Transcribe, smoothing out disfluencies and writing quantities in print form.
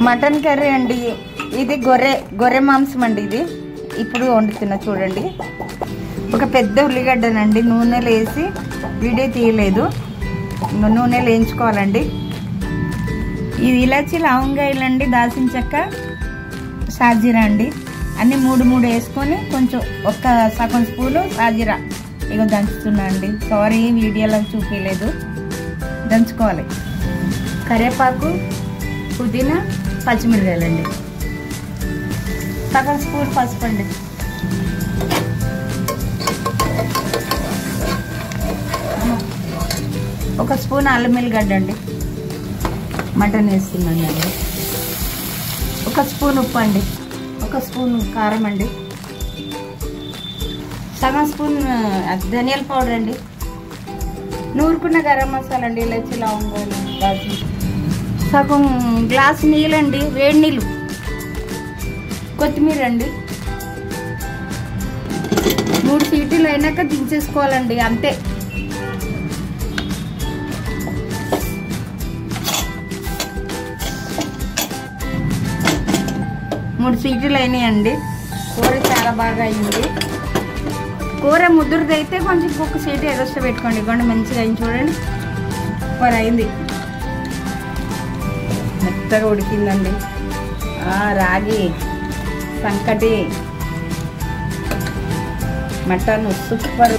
Mutton curry అండి. ఇది గొర్రె మాంసం అండి. ఇది ఇప్పుడు వండుతున్నా చూడండి. ఒక పెద్ద ఉల్లిగడ్డనండి నూనెలో వేసి, వీడియో తీయలేదు, నూనెలో వేయించుకోవాలండి. ఇది ఇలాచి లవంగాయలండి, దాల్చిన చెక్క, సాజీరా అండి. అన్నీ మూడు వేసుకొని కొంచెం ఒక సగం స్పూను సాజీరా ఇక దంచుతున్నా అండి. సారీ వీడియోలో చూపించలేదు. దంచుకోవాలి. కరివేపాకు, పుదీనా, పచ్చిమిరకాయలండి, సగం స్పూన్ పసుపు అండి. ఒక స్పూన్ అల్లం వెల్లిగడ్డ అండి. మటన్ వేస్తున్నాను అండి. ఒక స్పూన్ ఉప్పు అండి. ఒక స్పూన్ కారం అండి. సగం స్పూన్ ధనియాల పౌడర్ అండి. నూరుకున్న గరం మసాలా అండి, ఇలాచి లవంగాలు, సగం గ్లాస్ నీళ్ళండి, వేడి నీళ్ళు, కొత్తిమీర అండి. 3 సీటీలు అయినాక దించేసుకోవాలండి, అంతే. మూడు సీటీలు అయినాయండి. కూర చాలా బాగా అయింది. కూర ముద్దురుదైతే కొంచెం ఇంకొక సీటీ ఎగస్ట్రా పెట్టుకోండి. ఇవ్వండి, మంచిగా అయింది చూడండి. కూర అయింది, మెత్తగా ఉడికిందండి. రాగి సంకటి మటన్ సూపర్.